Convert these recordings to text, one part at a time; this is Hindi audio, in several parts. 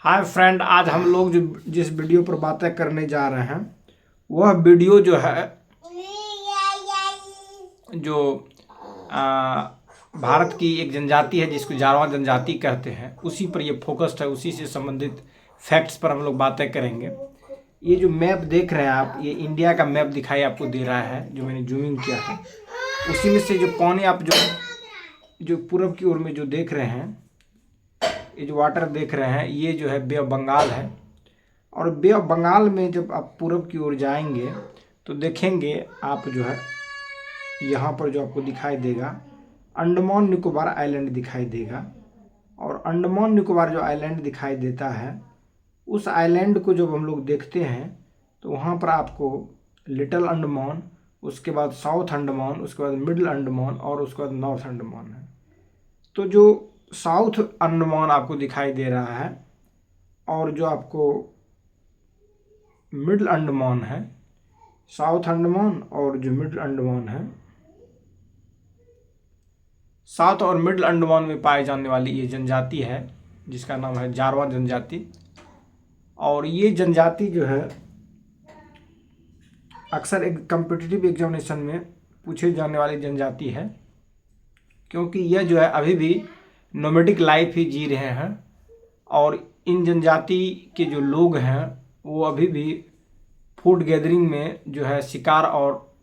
हाय फ्रेंड, आज हम लोग जिस वीडियो पर बातें करने जा रहे हैं वह वीडियो जो है जो भारत की एक जनजाति है जिसको जारवा जनजाति कहते हैं, उसी पर ये फोकस्ड है। उसी से संबंधित फैक्ट्स पर हम लोग बातें करेंगे। ये जो मैप देख रहे हैं आप, ये इंडिया का मैप दिखाई आपको दे रहा है, जो मैंने जूमिंग किया है। उसी में से जो पौने आप जो पूरब की ओर में जो देख रहे हैं, ये जो वाटर देख रहे हैं, ये जो है बे ऑफ बंगाल है। और बे ऑफ बंगाल में जब आप पूरब की ओर जाएंगे तो देखेंगे आप जो है यहाँ पर जो आपको दिखाई देगा अंडमान निकोबार आइलैंड दिखाई देगा। और अंडमान निकोबार जो आइलैंड दिखाई देता है, उस आइलैंड को जब हम लोग देखते हैं तो वहाँ पर आपको लिटिल अंडमान, उसके बाद साउथ अंडमान, उसके बाद मिडिल अंडमान और उसके बाद नॉर्थ अंडमान है। तो जो साउथ अंडमान आपको दिखाई दे रहा है और जो आपको मिडिल अंडमान है, साउथ अंडमान और जो मिडिल अंडमान है, साउथ और मिडिल अंडमान में पाए जाने वाली ये जनजाति है जिसका नाम है जारवा जनजाति। और ये जनजाति जो है अक्सर एक कम्पिटिटिव एग्जामिनेशन में पूछे जाने वाली जनजाति है, क्योंकि यह जो है अभी भी नोमैडिक लाइफ ही जी रहे हैं। और इन जनजाति के जो लोग हैं वो अभी भी फूड गैदरिंग में जो है शिकार और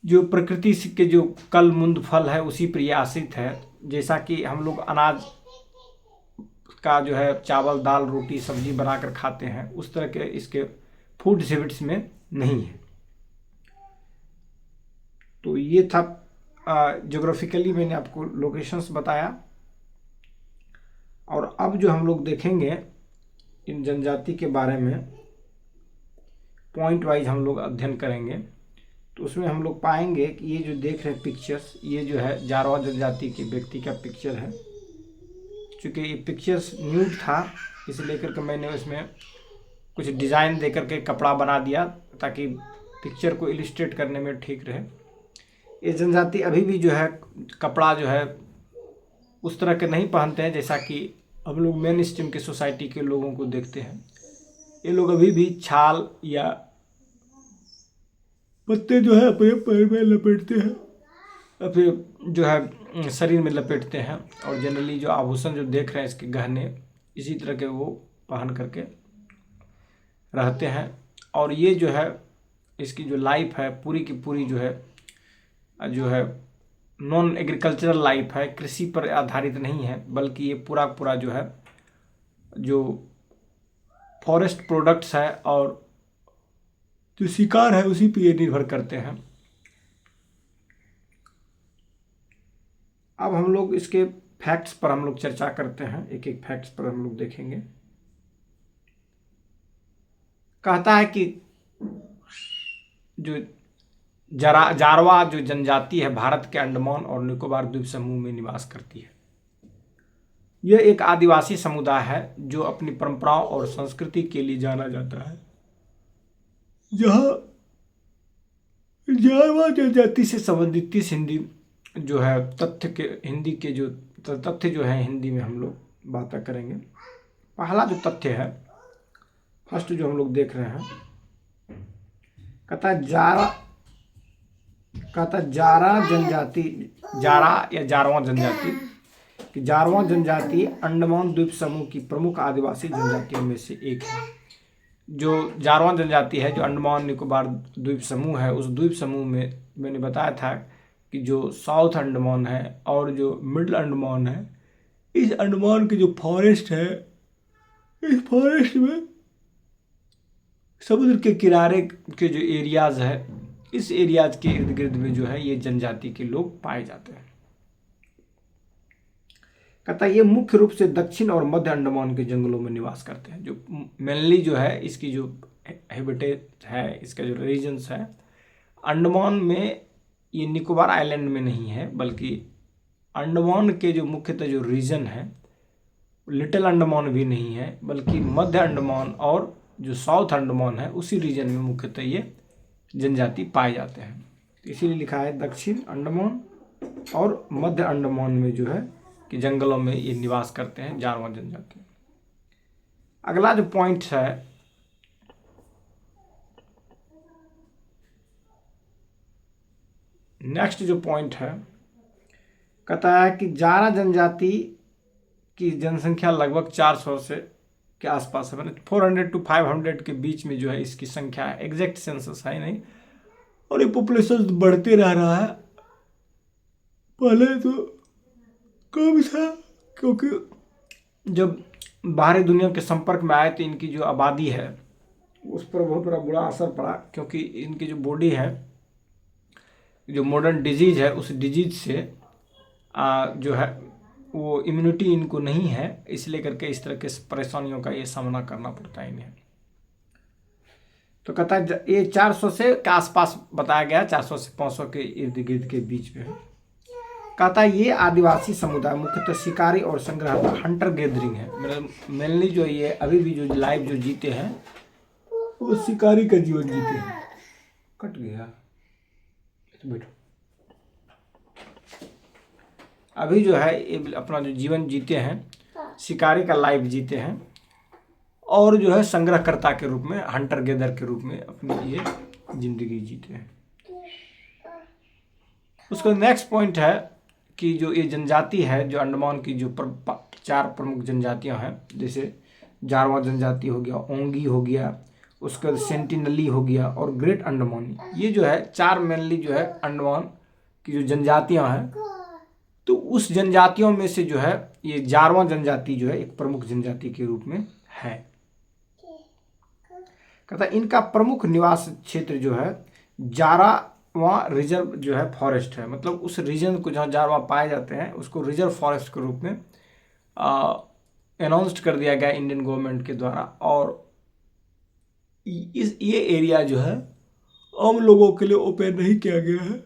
जो प्रकृति के जो कल मुंद फल है उसी पर ये आश्रित है। जैसा कि हम लोग अनाज का जो है चावल दाल रोटी सब्जी बनाकर खाते हैं, उस तरह के इसके फूड हैबिट्स में नहीं है। तो ये था ज्योग्राफिकली मैंने आपको लोकेशंस बताया। और अब जो हम लोग देखेंगे इन जनजाति के बारे में पॉइंट वाइज हम लोग अध्ययन करेंगे, तो उसमें हम लोग पाएंगे कि ये जो देख रहे हैं पिक्चर्स, ये जो है जारवा जनजाति के व्यक्ति का पिक्चर है। चूँकि ये पिक्चर्स न्यूड था, इस लेकर के मैंने उसमें कुछ डिज़ाइन दे करके कपड़ा बना दिया ताकि पिक्चर को इलिस्ट्रेट करने में ठीक रहे। ये जनजाति अभी भी जो है कपड़ा जो है उस तरह के नहीं पहनते हैं जैसा कि हम लोग मेन स्ट्रीम के सोसाइटी के लोगों को देखते हैं। ये लोग अभी भी छाल या पत्ते जो है अपने पैर में लपेटते हैं, फिर जो है शरीर में लपेटते हैं। और जनरली जो आभूषण जो देख रहे हैं इसके गहने इसी तरह के वो पहन करके रहते हैं। और ये जो है इसकी जो लाइफ है पूरी की पूरी जो है नॉन एग्रीकल्चरल लाइफ है, कृषि पर आधारित नहीं है, बल्कि ये पूरा जो है जो फॉरेस्ट प्रोडक्ट्स है और जो शिकार है उसी पे ये निर्भर करते हैं। अब हम लोग इसके फैक्ट्स पर हम लोग चर्चा करते हैं, एक एक फैक्ट्स पर हम लोग देखेंगे। कहता है कि जो जारवा जो जनजाति है भारत के अंडमान और निकोबार द्वीप समूह में निवास करती है। यह एक आदिवासी समुदाय है जो अपनी परंपराओं और संस्कृति के लिए जाना जाता है। जहाँ जारवा जनजाति से संबंधित 30 हिंदी जो है हिंदी के जो तथ्य जो है हिंदी में हम लोग बातें करेंगे। पहला जो तथ्य है, फर्स्ट जो हम लोग देख रहे हैं, कहता है जारा जनजाति, जारा या जारवा जनजाति कि जारवा जनजाति अंडमान द्वीप समूह की प्रमुख आदिवासी जनजातियों में से एक है। जो जारवा जनजाति है जो अंडमान निकोबार द्वीप समूह है, उस द्वीप समूह में मैंने बताया था कि जो साउथ अंडमान है और जो मिडिल अंडमान है, इस अंडमान के जो फॉरेस्ट है, इस फॉरेस्ट में समुद्र के किनारे के जो एरियाज है, इस एरियाज के इर्द गिर्द में जो है ये जनजाति के लोग पाए जाते हैं। कहता है ये मुख्य रूप से दक्षिण और मध्य अंडमान के जंगलों में निवास करते हैं। जो मेनली जो है इसकी जो हैबिटेट है, इसका जो रीजन्स है, अंडमान में ये निकोबार आइलैंड में नहीं है, बल्कि अंडमान के जो मुख्यतः जो रीजन है, लिटिल अंडमान भी नहीं है, बल्कि मध्य अंडमान और जो साउथ अंडमान है उसी रीजन में मुख्यतः ये जनजाति पाए जाते हैं। इसीलिए लिखा है दक्षिण अंडमान और मध्य अंडमान में जो है कि जंगलों में ये निवास करते हैं जारवा जनजाति। अगला जो पॉइंट है, नेक्स्ट जो पॉइंट है, कहता है कि जारा जनजाति की जनसंख्या लगभग 400 से के आसपास है, मैंने 400 to 500 के बीच में जो है इसकी संख्या है। एग्जैक्ट सेंसस है नहीं, और ये पॉपुलेशन बढ़ते रह रहा है। पहले तो कम था, क्योंकि जब बाहरी दुनिया के संपर्क में आए तो इनकी जो आबादी है उस पर बहुत बड़ा बुरा असर पड़ा, क्योंकि इनकी जो बॉडी है, जो मॉडर्न डिजीज है, उस डिजीज से जो है वो इम्यूनिटी इनको नहीं है, इसलिए करके इस तरह के परेशानियों का ये सामना करना पड़ता है इन्हें। तो कहता है ये 400 से के आसपास बताया गया, 400 से 500 के इर्द गिर्द के बीच में है। कहता है ये आदिवासी समुदाय मुख्यतः शिकारी और संग्रहता हंटर गैदरिंग है। मेनली जो ये अभी भी जो लाइफ जो जीते हैं वो शिकारी का जीवन जीते हैं। कट गया तो बैठो। अभी जो है ये अपना जो जीवन जीते हैं, शिकारी का लाइफ जीते हैं, और जो है संग्रहकर्ता के रूप में, हंटर गैदर के रूप में अपनी ये जिंदगी जीते हैं। उसका नेक्स्ट पॉइंट है कि जो ये जनजाति है, जो अंडमान की जो 4 प्रमुख जनजातियां हैं, जैसे जारवा जनजाति हो गया, ओंगी हो गया, उसके बाद सेंटिनली हो गया और ग्रेट अंडमानी, ये जो है 4 मेनली जो है अंडमान की जो जनजातियां हैं। तो उस जनजातियों में से जो है ये जारवा जनजाति जो है एक प्रमुख जनजाति के रूप में है। कहता इनका प्रमुख निवास क्षेत्र जो है जारावा रिजर्व जो है फॉरेस्ट है, मतलब उस रीजन को जहाँ जारवा पाए जाते हैं उसको रिजर्व फॉरेस्ट के रूप में अनाउंस्ड कर दिया गया इंडियन गवर्नमेंट के द्वारा। और ये एरिया जो है आम लोगों के लिए ओपन नहीं किया गया है।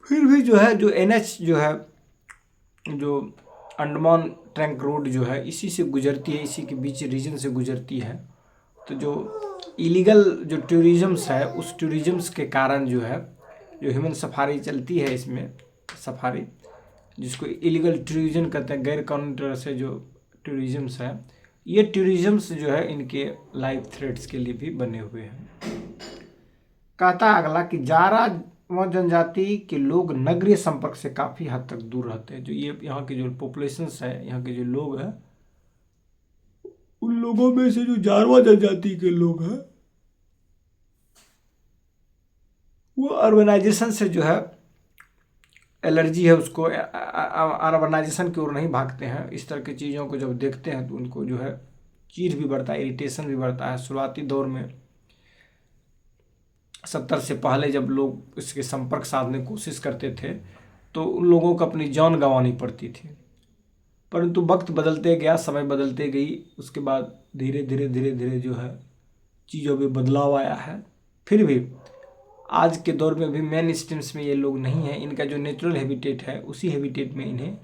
फिर भी जो है जो NH जो है, जो अंडमान ट्रंक रोड जो है इसी से गुजरती है, इसी के बीच रीजन से गुजरती है। तो जो इलीगल जो टूरिज़म्स है, उस टूरिज़म्स के कारण जो है जो ह्यूमन सफारी चलती है, इसमें सफारी जिसको इलीगल टूरिज़म कहते हैं, गैर कानूनी तरह से जो टूरिज़म्स है, ये टूरिज़म्स जो है इनके लाइफ थ्रेट्स के लिए भी बने हुए हैं। कहता अगला कि जारा जनजाति के लोग नगरीय संपर्क से काफ़ी हद तक दूर रहते हैं। जो ये यहाँ के जो पॉपुलेशंस है, यहाँ के जो लोग हैं, उन लोगों में से जो जारवा जनजाति के लोग हैं वो अर्बनाइजेशन से जो है एलर्जी है, उसको अर्बनाइजेशन की ओर नहीं भागते हैं। इस तरह की चीज़ों को जब देखते हैं तो उनको जो है चीड़ भी बढ़ता है, इरिटेशन भी बढ़ता है। शुरुआती दौर में 70 से पहले जब लोग इसके संपर्क साधने की कोशिश करते थे तो उन लोगों को अपनी जान गंवानी पड़ती थी, परंतु वक्त बदलते गया, समय बदलते गई, उसके बाद धीरे धीरे जो है चीज़ों में बदलाव आया है। फिर भी आज के दौर में भी मेन स्ट्रीम्स में ये लोग नहीं हैं। इनका जो नेचुरल हैबिटेट है उसी हैबिटेट में इन्हें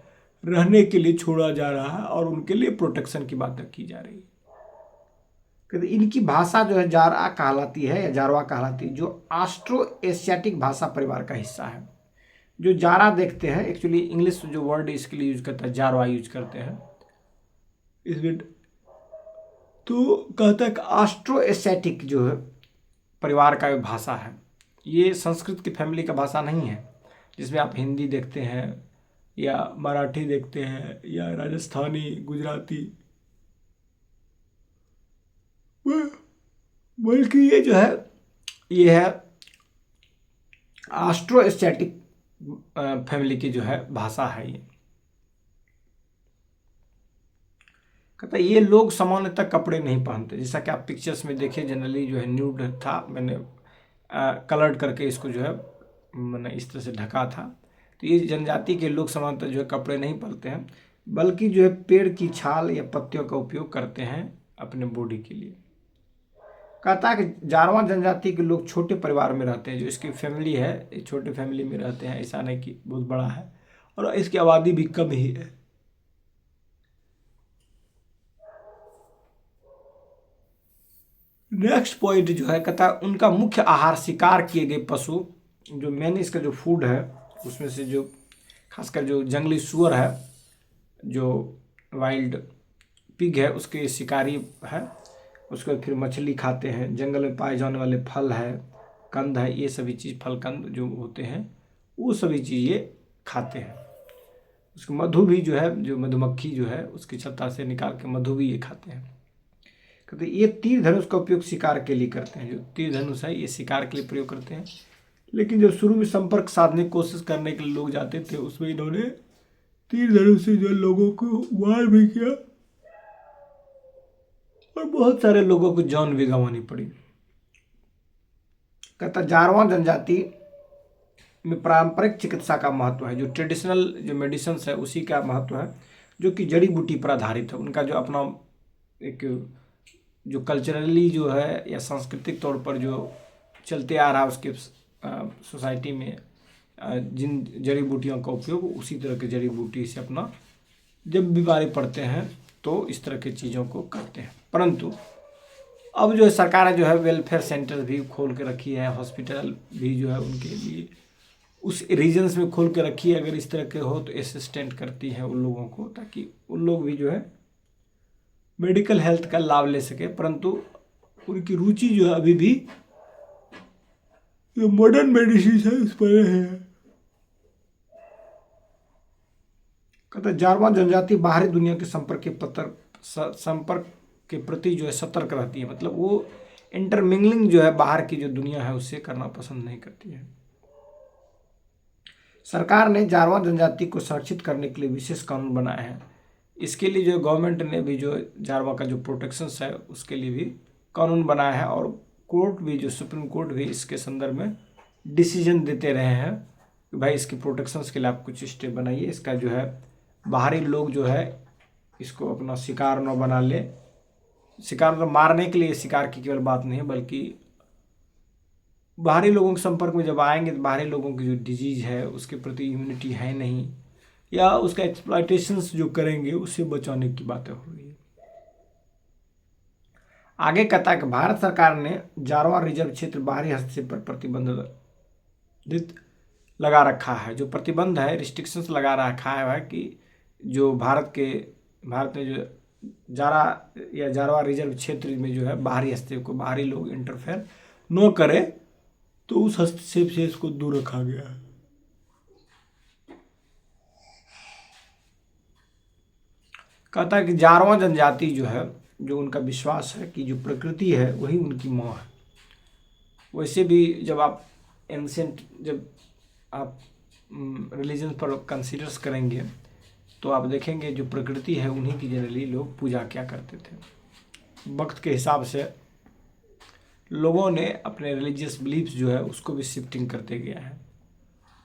रहने के लिए छोड़ा जा रहा है और उनके लिए प्रोटेक्शन की बात की जा रही है। इनकी भाषा जो है जारा कहलाती है या जारवा कहलाती है, जो ऑस्ट्रो एशियाटिक भाषा परिवार का हिस्सा है। जो जारा देखते हैं, एक्चुअली इंग्लिश जो वर्ड इसके लिए यूज करता है जारवा यूज करते हैं इसमें। तो कहता है कि ऑस्ट्रो एशियाटिक जो है परिवार का भाषा है। ये संस्कृत की फैमिली का भाषा नहीं है, जिसमें आप हिंदी देखते हैं या मराठी देखते हैं या राजस्थानी, गुजराती, बल्कि ये जो है ये है ऑस्ट्रो एशियाटिक फैमिली की जो है भाषा है। ये कहता है ये लोग सामान्यतः कपड़े नहीं पहनते, जैसा कि आप पिक्चर्स में देखिए, जनरली जो है न्यूड था, मैंने कलर्ड करके इसको जो है मैंने इस तरह से ढका था। तो ये जनजाति के लोग सामान्यतः जो है कपड़े नहीं पहनते हैं, बल्कि जो है पेड़ की छाल या पत्तियों का उपयोग करते हैं अपने बॉडी के लिए। कहता है कि जारवा जनजाति के लोग छोटे परिवार में रहते हैं। जो इसकी फैमिली है, एक छोटे फैमिली में रहते हैं, ऐसा नहीं कि बहुत बड़ा है, और इसकी आबादी भी कम ही है। नेक्स्ट पॉइंट जो है, कहता है उनका मुख्य आहार शिकार किए गए पशु, जो मेन इसका जो फूड है उसमें से जो खासकर जो जंगली सूअर है, जो वाइल्ड पिग है, उसके शिकारी है। उसके बाद फिर मछली खाते हैं, जंगल में पाए जाने वाले फल है, कंद है, ये सभी चीज़ फल कंद जो होते हैं वो सभी चीज़ ये खाते हैं। उसके मधु भी जो है, जो मधुमक्खी जो है उसकी छत्ता से निकाल के मधु भी ये खाते हैं। कहते ये तीर धनुष का उपयोग शिकार के लिए करते हैं। जो तीर धनुष है ये शिकार के लिए प्रयोग करते हैं। लेकिन जब शुरू में संपर्क साधने की कोशिश करने के लिए लोग जाते थे, उसमें इन्होंने तीर धनुष से जो लोगों को वार भी किया और बहुत सारे लोगों को जान भी गंवानी पड़ी। कहता जारवा जनजाति में पारंपरिक चिकित्सा का महत्व है। जो ट्रेडिशनल जो मेडिसिन है उसी का महत्व है, जो कि जड़ी बूटी पर आधारित है। उनका जो अपना एक जो कल्चरली जो है या सांस्कृतिक तौर पर जो चलते आ रहा है उसके सोसाइटी में जिन जड़ी बूटियों का उपयोग, उसी तरह के जड़ी बूटी से अपना जब बीमारी पड़ते हैं तो इस तरह की चीज़ों को करते हैं। परंतु अब जो है सरकार जो है वेलफेयर सेंटर भी खोल के रखी है, हॉस्पिटल भी जो है उनके लिए उस रीजन्स में खोल के रखी है। अगर इस तरह के हो तो असिस्टेंट करती है उन लोगों को, ताकि उन लोग भी जो है मेडिकल हेल्थ का लाभ ले सके। परंतु उनकी रुचि जो है अभी भी जो मॉडर्न मेडिसिन है उस पर है। कहते जारवा जनजाति बाहरी दुनिया के संपर्क के प्रति जो है सतर्क रहती है। मतलब वो इंटरमिंगलिंग जो है बाहर की जो दुनिया है उससे करना पसंद नहीं करती है। सरकार ने जारवा जनजाति को सुरक्षित करने के लिए विशेष कानून बनाए हैं। इसके लिए जो गवर्नमेंट ने भी जो जारवा का जो प्रोटेक्शन है उसके लिए भी कानून बनाया है, और कोर्ट भी, जो सुप्रीम कोर्ट भी इसके संदर्भ में डिसीजन देते रहे हैं कि भाई इसकी प्रोटेक्शन के लिए आप कुछ स्टेप बनाइए। इसका जो है बाहरी लोग जो है इसको अपना शिकार न बना ले। शिकार मतलब मारने के लिए शिकार की केवल बात नहीं है, बल्कि बाहरी लोगों के संपर्क में जब आएंगे तो बाहरी लोगों की जो डिजीज है उसके प्रति इम्यूनिटी है नहीं, या उसका एक्सप्लॉयटेशंस जो करेंगे उससे बचाने की बातें हो रही है। आगे कहता है कि भारत सरकार ने जारवा रिजर्व क्षेत्र बाहरी हस्तक्षेप पर प्रतिबंध लगा रखा है। जो प्रतिबंध है, रिस्ट्रिक्शंस लगा रखा है कि जो भारत ने जो जारवा रिजर्व क्षेत्र में जो है बाहरी हस्तक्षेप को, बाहरी लोग इंटरफेयर न करे, तो उस हस्तक्षेप से इसको दूर रखा गया है। कहता है कि जारवा जनजाति जो है, जो उनका विश्वास है कि जो प्रकृति है वही उनकी माँ है। वैसे भी जब आप एंसेंट, जब आप रिलीजन पर कंसीडर्स करेंगे तो आप देखेंगे जो प्रकृति है उन्हीं की जनरली लोग पूजा क्या करते थे। वक्त के हिसाब से लोगों ने अपने रिलीजियस बिलीफ्स जो है उसको भी शिफ्टिंग करते गया है।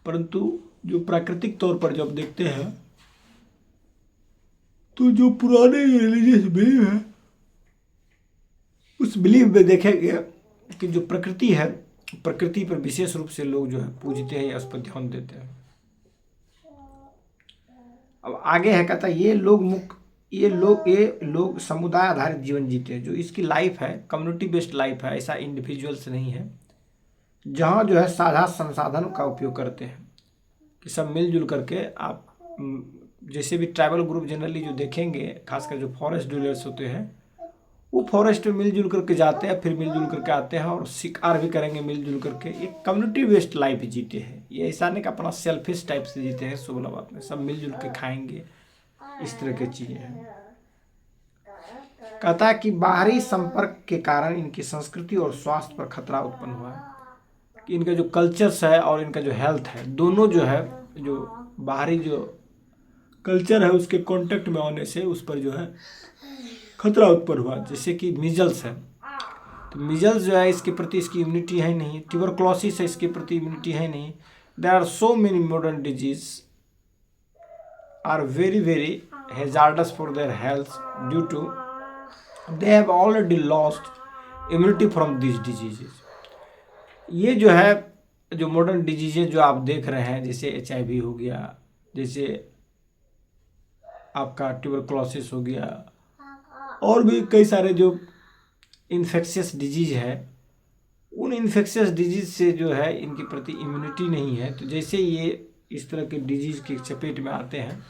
परंतु जो प्राकृतिक तौर पर जब देखते हैं तो जो पुराने रिलीजियस बिलीफ है उस बिलीफ में देखेंगे कि जो प्रकृति है, प्रकृति पर विशेष रूप से लोग जो है पूजते हैं या उस पर ध्यान देते हैं। अब आगे है, कहता है ये लोग समुदाय आधारित जीवन जीते हैं। जो इसकी लाइफ है कम्युनिटी बेस्ड लाइफ है, ऐसा इंडिविजुअल से नहीं है, जहाँ जो है साझा संसाधन का उपयोग करते हैं कि सब मिलजुल करके आप जैसे भी ट्राइबल ग्रुप जनरली जो देखेंगे, खासकर जो फॉरेस्ट डीलर्स होते हैं वो फॉरेस्ट में मिलजुल करके जाते हैं, फिर मिलजुल करके आते हैं और शिकार भी करेंगे मिलजुल करके। एक कम्युनिटी बेस्ड लाइफ जीते हैं। ये ऐसा नहीं कि अपना सेल्फिश टाइप से जीते हैं, शुभ बात में सब मिलजुल के खाएंगे, इस तरह की चीज़ें हैं। कहता है कि बाहरी संपर्क के कारण इनकी संस्कृति और स्वास्थ्य पर खतरा उत्पन्न हुआ है। कि इनका जो कल्चर्स है और इनका जो हेल्थ है, दोनों जो है, जो बाहरी जो कल्चर है उसके कांटेक्ट में आने से उस पर जो है खतरा उत्पन्न हुआ। जैसे कि मीजल्स है, तो मीजल्स जो है इसके प्रति इसकी इम्यूनिटी है नहीं। ट्यूबरक्लोसिस है, इसके प्रति इम्यूनिटी है नहीं। There are so many modern disease are very very hazardous for their health due to they have already lost immunity from this diseases. ये जो है जो मॉडर्न डिजीजेज जो आप देख रहे हैं, जैसे HIV हो गया, जैसे आपका ट्यूबरक्लोसिस हो गया, और भी कई सारे जो इन्फेक्शियस डिजीज है, उन इन्फेक्शियस डिजीज से जो है इनके प्रति इम्यूनिटी नहीं है। तो जैसे ये इस तरह के डिजीज की चपेट में आते हैं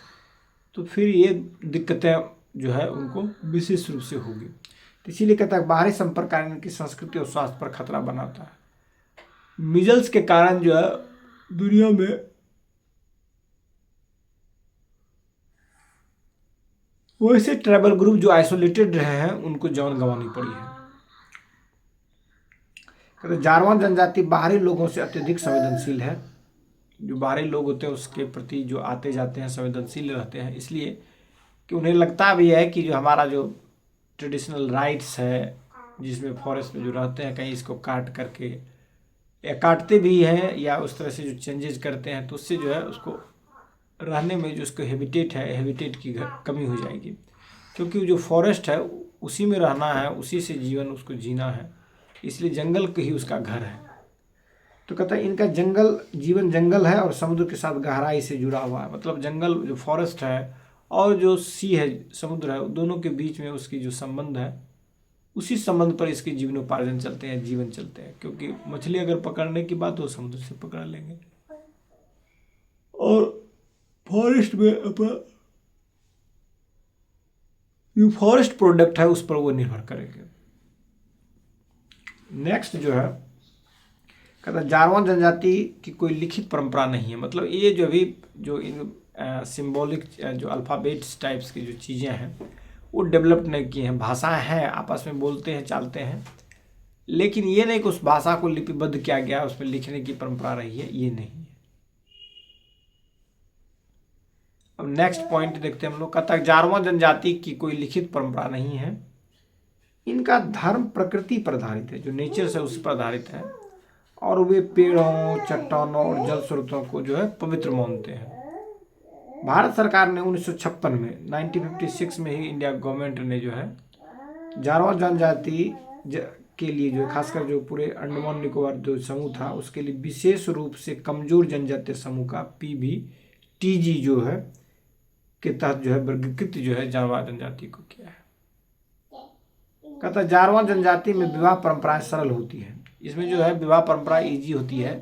तो फिर ये दिक्कतें जो है उनको विशेष रूप से होगी। तो इसीलिए कहता है बाहरी संपर्क कारण इनकी संस्कृति और स्वास्थ्य पर खतरा बनाता है। मीजल्स के कारण जो है दुनिया में वैसे ट्राइबल ग्रुप जो आइसोलेटेड रहे हैं उनको जान गंवानी पड़ी है। कहते जारवा जनजाति बाहरी लोगों से अत्यधिक संवेदनशील है। जो बाहरी लोग होते हैं उसके प्रति जो आते जाते हैं संवेदनशील रहते हैं, इसलिए कि उन्हें लगता भी है कि जो हमारा जो ट्रेडिशनल राइट्स है, जिसमें फॉरेस्ट में जो रहते हैं कहीं इसको काट करके या काटते भी हैं या उस तरह से जो चेंजेस करते हैं तो उससे जो है उसको रहने में जो उसको हैबिटेट है, हैबिटेट की कमी हो जाएगी, क्योंकि जो फॉरेस्ट है उसी में रहना है, उसी से जीवन उसको जीना है, इसलिए जंगल ही उसका घर है। तो कहता है इनका जंगल जीवन जंगल है और समुद्र के साथ गहराई से जुड़ा हुआ है। मतलब जंगल जो फॉरेस्ट है और जो सी है समुद्र है, दोनों के बीच में उसकी जो संबंध है उसी संबंध पर इसके जीवनोपार्जन चलते हैं, जीवन चलते हैं। क्योंकि मछली अगर पकड़ने की बात हो समुद्र से पकड़ लेंगे और फॉरेस्ट में अपना जो फॉरेस्ट प्रोडक्ट है उस पर वो निर्भर करेंगे। नेक्स्ट जो है कहता है जारवा जनजाति की कोई लिखित परंपरा नहीं है। मतलब ये जो भी जो इन सिंबॉलिक जो अल्फ़ाबेट्स टाइप्स की जो चीज़ें हैं वो डेवलप नहीं की हैं। भाषाएं हैं, आपस में बोलते हैं, चालते हैं, लेकिन ये नहीं कि उस भाषा को लिपिबद्ध किया गया, उसमें लिखने की परंपरा रही है, ये नहीं है। अब नेक्स्ट पॉइंट देखते हैं हम लोग। कहता है जारवा जनजाति की कोई लिखित परंपरा नहीं है। इनका धर्म प्रकृति पर आधारित है, जो नेचर से उस पर आधारित है, और वे पेड़ों, चट्टानों और जल स्रोतों को जो है पवित्र मानते हैं। भारत सरकार ने 1956 में 1956 में ही इंडिया गवर्नमेंट ने जो है जारवा जनजाति के लिए जो खासकर जो पूरे अंडमान निकोबार जो समूह था उसके लिए विशेष रूप से कमजोर जनजातीय समूह का PBTG जो है के तहत जो है वर्गीकृत जो है जारवा जनजाति को किया है। कहता है जारवा जनजाति में विवाह परंपराएं सरल होती है। इसमें जो है विवाह परंपरा इजी होती है।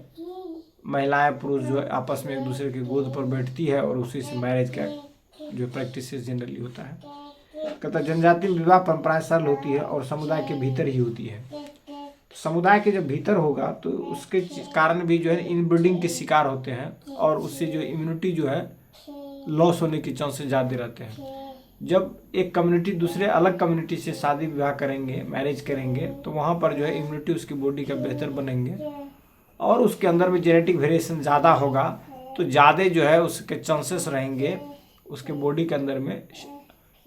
महिलाएं पुरुष जो है आपस में एक दूसरे के गोद पर बैठती है और उसी से मैरिज का जो प्रैक्टिस जनरली होता है। कहता है जनजाति में विवाह परंपराएं सरल होती है और समुदाय के भीतर ही होती है। समुदाय के जब भीतर होगा तो उसके कारण भी जो है इनब्रीडिंग के शिकार होते हैं और उससे जो इम्यूनिटी जो है लॉस होने के चांसेस ज़्यादा रहते हैं। जब एक कम्युनिटी दूसरे अलग कम्युनिटी से शादी विवाह करेंगे, मैरिज करेंगे, तो वहाँ पर जो है इम्यूनिटी उसकी बॉडी का बेहतर बनेंगे और उसके अंदर में जेनेटिक वेरिएशन ज़्यादा होगा तो ज़्यादा जो है उसके चांसेस रहेंगे उसके बॉडी के अंदर में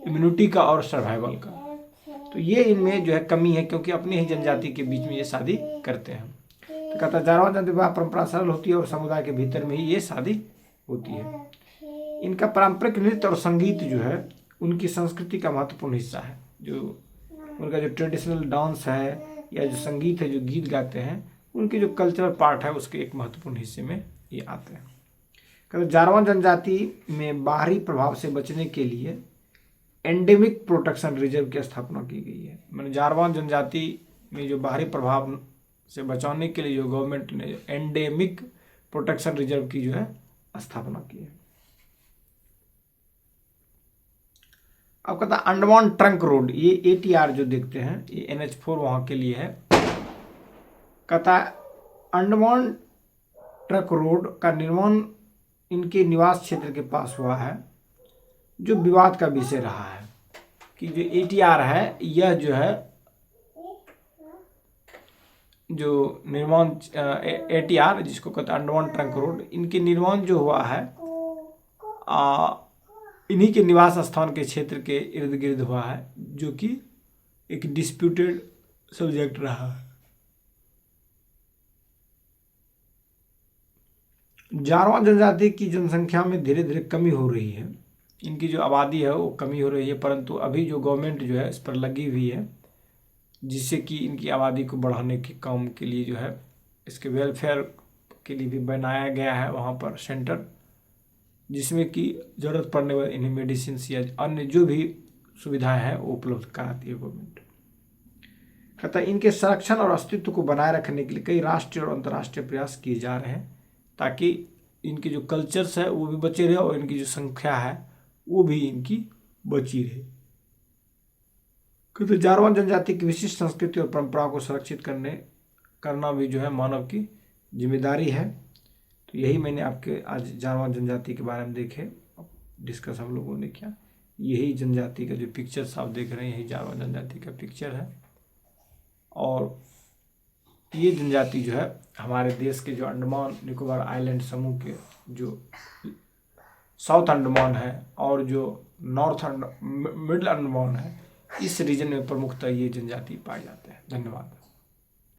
इम्यूनिटी का और सर्वाइवल का। तो ये इनमें जो है कमी है क्योंकि अपनी ही जनजाति के बीच में ये शादी करते हैं। तो कहता है जारवा जनजाति विवाह परंपरा सरल होती है और समुदाय के भीतर में ही ये शादी होती है। इनका पारंपरिक नृत्य और संगीत जो है उनकी संस्कृति का महत्वपूर्ण हिस्सा है। जो उनका जो ट्रेडिशनल डांस है या जो संगीत है, जो गीत गाते हैं, उनके जो कल्चरल पार्ट है उसके एक महत्वपूर्ण हिस्से में ये आते हैं। कहते जारवा जनजाति में बाहरी प्रभाव से बचने के लिए एंडेमिक प्रोटेक्शन रिजर्व की स्थापना की गई है। मैंने जारवा जनजाति में जो बाहरी प्रभाव से बचाने के लिए जो गवर्नमेंट ने एंडेमिक प्रोटेक्शन रिजर्व की जो है स्थापना की है। अब कहता है अंडमान ट्रंक रोड, ये ATR जो देखते हैं ये NH4 वहाँ के लिए है। कहता है अंडमान ट्रंक रोड का निर्माण इनके निवास क्षेत्र के पास हुआ है, जो विवाद का विषय रहा है कि जो ATR है यह जो है जो निर्माण ATR जिसको कहते हैं अंडमान ट्रंक रोड, इनके निर्माण जो हुआ है इन्हीं के निवास स्थान के क्षेत्र के इर्द गिर्द हुआ है, जो कि एक डिस्प्यूटेड सब्जेक्ट रहा है। जारवा जनजाति की जनसंख्या में धीरे धीरे कमी हो रही है। इनकी जो आबादी है वो कमी हो रही है, परंतु अभी जो गवर्नमेंट जो है इस पर लगी हुई है जिससे कि इनकी आबादी को बढ़ाने के काम के लिए जो है इसके वेलफेयर के लिए भी बनाया गया है वहाँ पर सेंटर, जिसमें कि ज़रूरत पड़ने पर इन्हें मेडिसिन या अन्य जो भी सुविधाएं हैं वो उपलब्ध कराती है गवर्नमेंट। कहता है इनके संरक्षण और अस्तित्व को बनाए रखने के लिए कई राष्ट्रीय और अंतर्राष्ट्रीय प्रयास किए जा रहे हैं ताकि इनके जो कल्चर्स है वो भी बचे रहे और इनकी जो संख्या है वो भी इनकी बची रहे। क्योंकि जारवा जनजाति की विशिष्ट संस्कृति और परंपराओं को सुरक्षित करना भी जो है मानव की जिम्मेदारी है। तो यही मैंने आपके आज जारवा जनजाति के बारे में देखे डिस्कस हम लोगों ने किया। यही जनजाति का जो पिक्चर्स आप देख रहे हैं यही जारवा जनजाति का पिक्चर है। और ये जनजाति जो है हमारे देश के जो अंडमान निकोबार आइलैंड समूह के जो साउथ अंडमान है और जो मिडिल अंडमान है इस रीजन में प्रमुखतः ये जनजाति पाए जाते हैं। धन्यवाद।